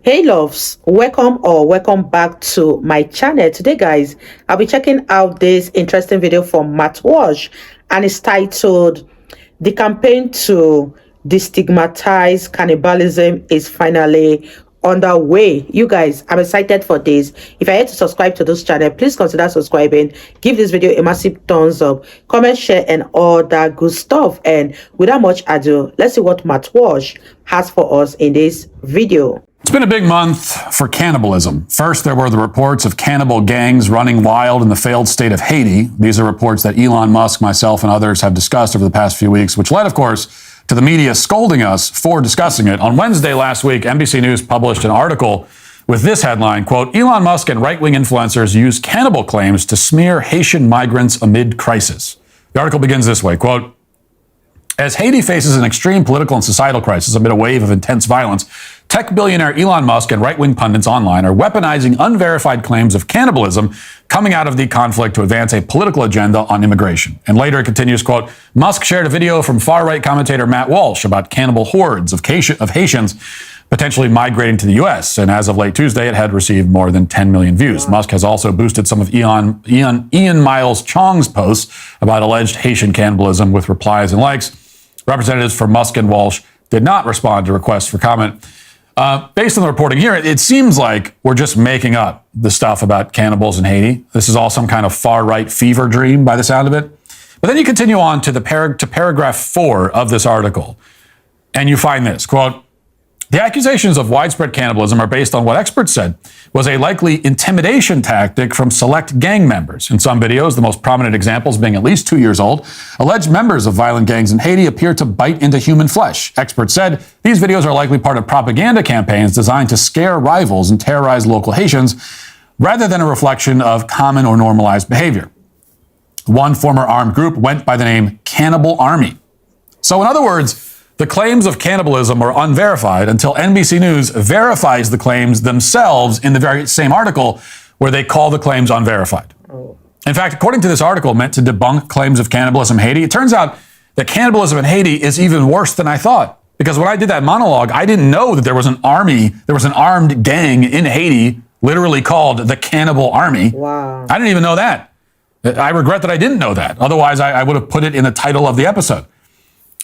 Hey loves, welcome back to my channel. Today guys, I'll be checking out this interesting video from Walsh, and it's titled "The Campaign to Distigmatize Cannibalism is Finally Underway." You guys, I'm excited for this. If you're yet to subscribe to this channel, please consider subscribing. Give this video a massive thumbs up, comment, share, and all that good stuff. And without much ado, let's see what Walsh has for us in this video. It's been a big month for cannibalism. First, there were the reports of cannibal gangs running wild in the failed state of Haiti. These are reports that Elon Musk, myself, and others have discussed over the past few weeks, which led, of course, to the media scolding us for discussing it. On Wednesday last week, NBC News published an article with this headline, quote, "Elon Musk and right-wing influencers use cannibal claims to smear Haitian migrants amid crisis." The article begins this way, quote, "As Haiti faces an extreme political and societal crisis amid a wave of intense violence, tech billionaire Elon Musk and right-wing pundits online are weaponizing unverified claims of cannibalism coming out of the conflict to advance a political agenda on immigration." And later it continues, quote, "Musk shared a video from far-right commentator Matt Walsh about cannibal hordes of Haitians potentially migrating to the U.S. And as of late Tuesday, it had received more than 10 million views. Musk has also boosted some of Ian Miles Chong's posts about alleged Haitian cannibalism with replies and likes. Representatives for Musk and Walsh did not respond to requests for comment. Based on the reporting here, it seems like we're just making up the stuff about cannibals in Haiti. This is all some kind of far-right fever dream by the sound of it. But then you continue on to paragraph 4 of this article, and you find this, quote, "The accusations of widespread cannibalism are based on what experts said was a likely intimidation tactic from select gang members. In some videos, the most prominent examples being at least 2 years old, alleged members of violent gangs in Haiti appear to bite into human flesh. Experts said these videos are likely part of propaganda campaigns designed to scare rivals and terrorize local Haitians, rather than a reflection of common or normalized behavior. One former armed group went by the name Cannibal Army." So in other words, the claims of cannibalism are unverified until NBC News verifies the claims themselves in the very same article where they call the claims unverified. In fact, according to this article meant to debunk claims of cannibalism in Haiti, it turns out that cannibalism in Haiti is even worse than I thought. Because when I did that monologue, I didn't know that there was an armed gang in Haiti, literally called the Cannibal Army. Wow. I didn't even know that. I regret that I didn't know that. Otherwise, I would have put it in the title of the episode.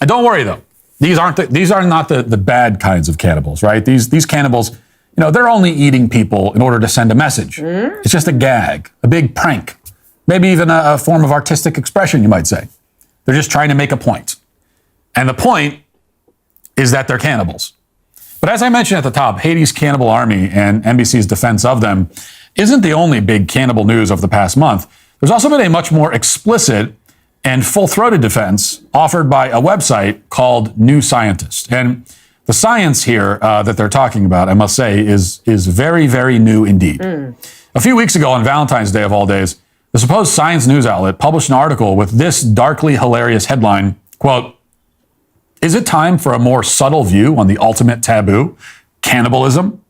And don't worry, though. These are not the bad kinds of cannibals, right? These cannibals, they're only eating people in order to send a message. It's just a gag, a big prank, maybe even a form of artistic expression, you might say. They're just trying to make a point. And the point is that they're cannibals. But as I mentioned at the top, Haiti's Cannibal Army and NBC's defense of them isn't the only big cannibal news of the past month. There's also been a much more explicit and full-throated defense offered by a website called New Scientist. And the science here that they're talking about, I must say, is very, very new indeed. A few weeks ago on Valentine's Day of all days, the supposed science news outlet published an article with this darkly hilarious headline, quote, "Is it time for a more subtle view on the ultimate taboo, cannibalism?"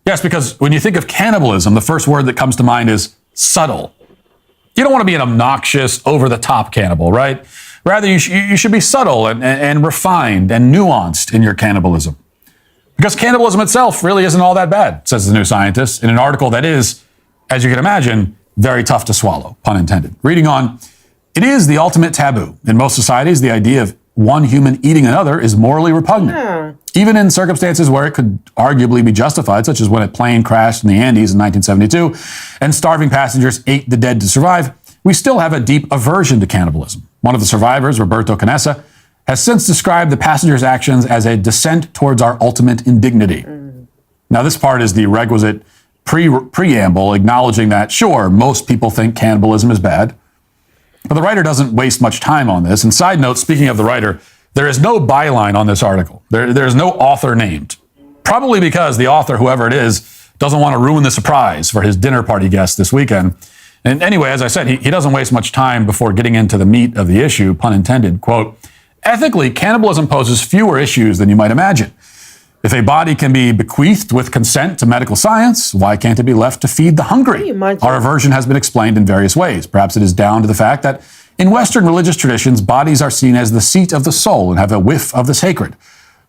Yes, because when you think of cannibalism, the first word that comes to mind is subtle. You don't want to be an obnoxious, over-the-top cannibal, right? Rather, you should be subtle and refined and nuanced in your cannibalism. Because cannibalism itself really isn't all that bad, says the New Scientist, in an article that is, as you can imagine, very tough to swallow, pun intended. Reading on, "It is the ultimate taboo. In most societies, the idea of one human eating another is morally repugnant. Even in circumstances where it could arguably be justified, such as when a plane crashed in the Andes in 1972 and starving passengers ate the dead to survive, we still have a deep aversion to cannibalism. One of the survivors, Roberto Canessa, has since described the passengers' actions as a descent towards our ultimate indignity." Now, this part is the requisite preamble acknowledging that, sure, most people think cannibalism is bad, but the writer doesn't waste much time on this. And side note, speaking of the writer, there is no byline on this article. There's no author named. Probably because the author, whoever it is, doesn't want to ruin the surprise for his dinner party guests this weekend. And anyway, as I said, he doesn't waste much time before getting into the meat of the issue, pun intended. Quote, "Ethically, cannibalism poses fewer issues than you might imagine. If a body can be bequeathed with consent to medical science, why can't it be left to feed the hungry? Our aversion has been explained in various ways. Perhaps it is down to the fact that in Western religious traditions, bodies are seen as the seat of the soul and have a whiff of the sacred.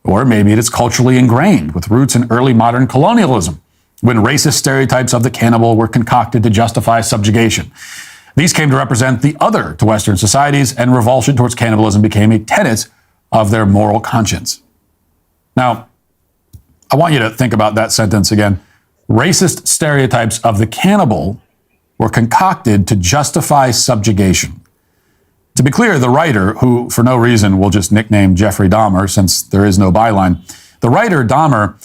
Or maybe it is culturally ingrained with roots in early modern colonialism, when racist stereotypes of the cannibal were concocted to justify subjugation. These came to represent the other to Western societies, and revulsion towards cannibalism became a tenet of their moral conscience. Now, I want you to think about that sentence again. Racist stereotypes of the cannibal were concocted to justify subjugation. To be clear, the writer, who for no reason will just nickname Jeffrey Dahmer since there is no byline, the writer Dahmer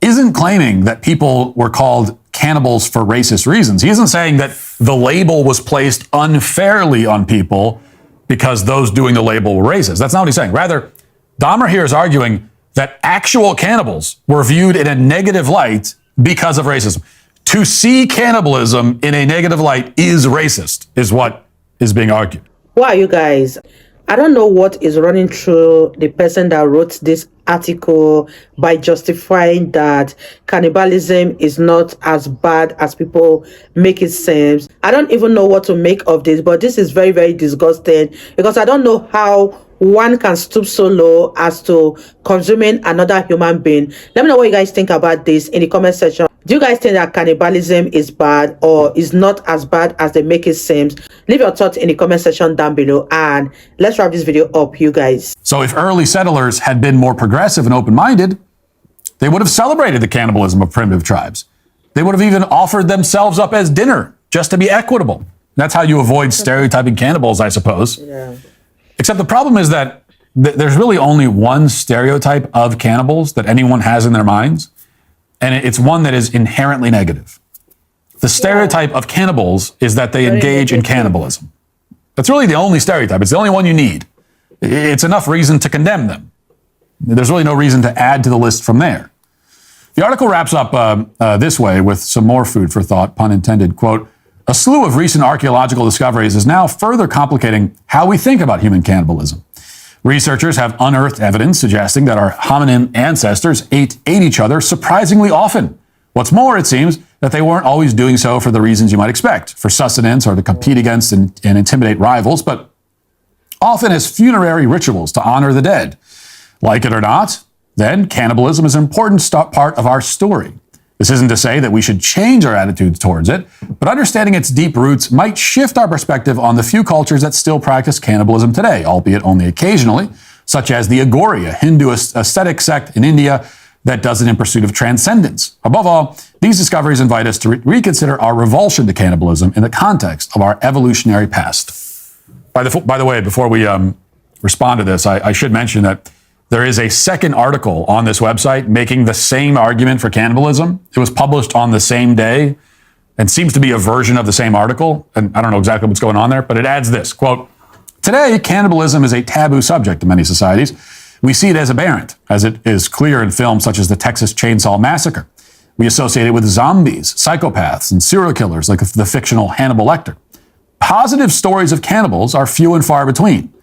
isn't claiming that people were called cannibals for racist reasons. He isn't saying that the label was placed unfairly on people because those doing the label were racist. That's not what he's saying. Rather, Dahmer here is arguing that actual cannibals were viewed in a negative light because of racism. To see cannibalism in a negative light is racist, is what is being argued. Why, you guys? I don't know what is running through the person that wrote this article by justifying that cannibalism is not as bad as people make it seem. I don't even know what to make of this, but this is very, very disgusting because I don't know how one can stoop so low as to consuming another human being. Let me know what you guys think about this in the comment section. Do you guys think that cannibalism is bad or is not as bad as they make it seem? Leave your thoughts in the comment section down below, and let's wrap this video up, you guys. So if early settlers had been more progressive and open-minded, they would have celebrated the cannibalism of primitive tribes. They would have even offered themselves up as dinner just to be equitable. That's how you avoid stereotyping cannibals, I suppose. Yeah. Except the problem is that there's really only one stereotype of cannibals that anyone has in their minds, and it's one that is inherently negative. The stereotype of cannibals is that they engage in cannibalism. That's really the only stereotype. It's the only one you need. It's enough reason to condemn them. There's really no reason to add to the list from there. The article wraps up this way with some more food for thought, pun intended. Quote, a slew of recent archaeological discoveries is now further complicating how we think about human cannibalism. Researchers have unearthed evidence suggesting that our hominin ancestors ate each other surprisingly often. What's more, it seems that they weren't always doing so for the reasons you might expect, for sustenance or to compete against and intimidate rivals, but often as funerary rituals to honor the dead. Like it or not, then cannibalism is an important part of our story. This isn't to say that we should change our attitudes towards it, but understanding its deep roots might shift our perspective on the few cultures that still practice cannibalism today, albeit only occasionally, such as the Agori, a Hindu ascetic sect in India that does it in pursuit of transcendence. Above all, these discoveries invite us to reconsider our revulsion to cannibalism in the context of our evolutionary past. By the way, before we respond to this, I should mention that there is a second article on this website making the same argument for cannibalism. It was published on the same day and seems to be a version of the same article. And I don't know exactly what's going on there, but it adds this, quote, today, cannibalism is a taboo subject in many societies. We see it as aberrant, as it is clear in films such as the Texas Chainsaw Massacre. We associate it with zombies, psychopaths, and serial killers like the fictional Hannibal Lecter. Positive stories of cannibals are few and far between.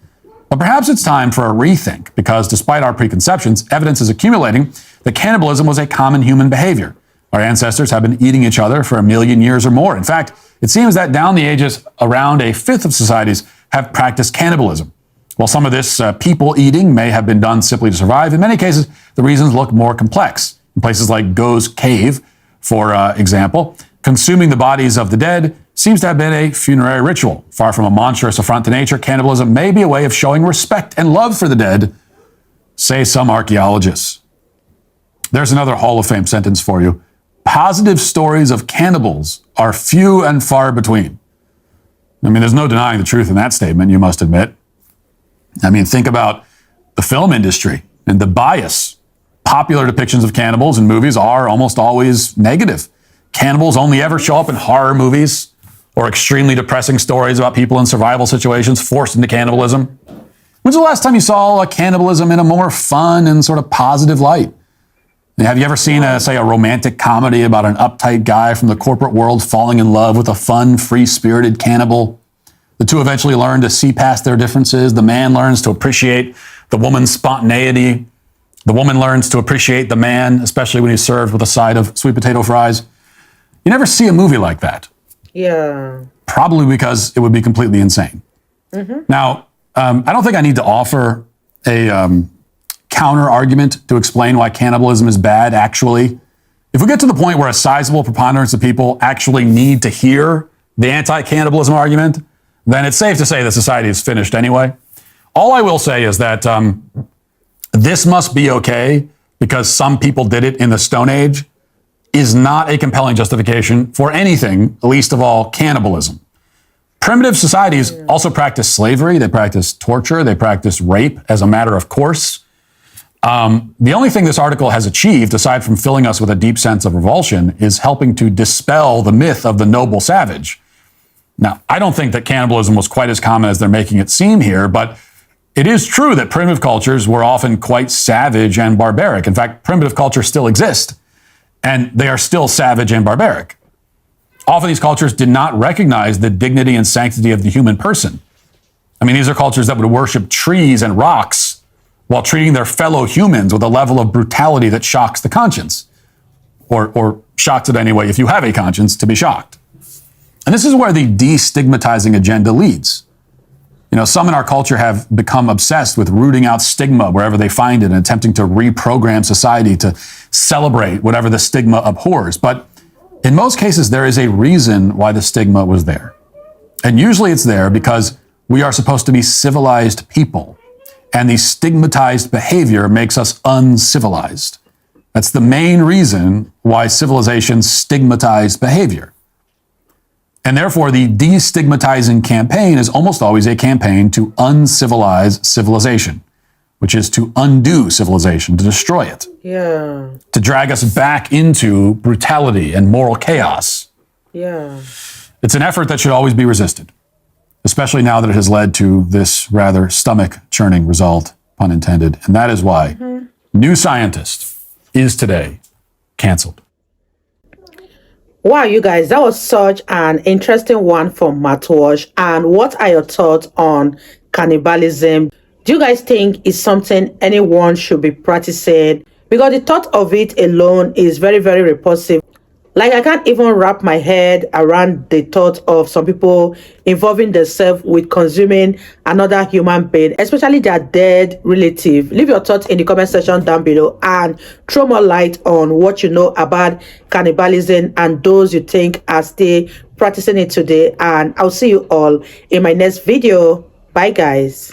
But perhaps it's time for a rethink, because despite our preconceptions, evidence is accumulating that cannibalism was a common human behavior. Our ancestors have been eating each other for 1 million years or more. In fact, it seems that down the ages, around a fifth of societies have practiced cannibalism. While some of this people eating may have been done simply to survive, in many cases, the reasons look more complex. In places like Go's Cave, for example, consuming the bodies of the dead seems to have been a funerary ritual. Far from a monstrous affront to nature, cannibalism may be a way of showing respect and love for the dead, say some archaeologists. There's another Hall of Fame sentence for you. Positive stories of cannibals are few and far between. I mean, there's no denying the truth in that statement, you must admit. I mean, think about the film industry and the bias. Popular depictions of cannibals in movies are almost always negative. Cannibals only ever show up in horror movies or extremely depressing stories about people in survival situations forced into cannibalism. When's the last time you saw cannibalism in a more fun and sort of positive light? Have you ever seen, say, a romantic comedy about an uptight guy from the corporate world falling in love with a fun, free-spirited cannibal? The two eventually learn to see past their differences. The man learns to appreciate the woman's spontaneity. The woman learns to appreciate the man, especially when he's served with a side of sweet potato fries. You never see a movie like that. Yeah. Probably because it would be completely insane. Mm-hmm. Now, I don't think I need to offer a counter argument to explain why cannibalism is bad, actually. If we get to the point where a sizable preponderance of people actually need to hear the anti-cannibalism argument, then it's safe to say that society is finished anyway. All I will say is that this must be okay because some people did it in the Stone Age is not a compelling justification for anything, least of all cannibalism. Primitive societies also practice slavery, they practice torture, they practice rape as a matter of course. The only thing this article has achieved, aside from filling us with a deep sense of revulsion, is helping to dispel the myth of the noble savage. Now, I don't think that cannibalism was quite as common as they're making it seem here, but it is true that primitive cultures were often quite savage and barbaric. In fact, primitive cultures still exist, and they are still savage and barbaric. Often these cultures did not recognize the dignity and sanctity of the human person. I mean, these are cultures that would worship trees and rocks while treating their fellow humans with a level of brutality that shocks the conscience, or shocks it anyway if you have a conscience to be shocked. And this is where the destigmatizing agenda leads. You know, some in our culture have become obsessed with rooting out stigma wherever they find it and attempting to reprogram society to celebrate whatever the stigma abhors. But in most cases, there is a reason why the stigma was there. And usually it's there because we are supposed to be civilized people, and the stigmatized behavior makes us uncivilized. That's the main reason why civilization stigmatized behavior. And therefore, the destigmatizing campaign is almost always a campaign to uncivilize civilization, which is to undo civilization, to destroy it. Yeah. To drag us back into brutality and moral chaos. Yeah. It's an effort that should always be resisted, especially now that it has led to this rather stomach-churning result, pun intended. And that is why New Scientist is today canceled. Wow, you guys, that was such an interesting one from Matt Walsh. And what are your thoughts on cannibalism? Do you guys think it's something anyone should be practicing? Because the thought of it alone is very, very repulsive. Like, I can't even wrap my head around the thought of some people involving themselves with consuming another human being, especially their dead relative. Leave your thoughts in the comment section down below and throw more light on what you know about cannibalism and those you think are still practicing it today. And I'll see you all in my next video. Bye, guys.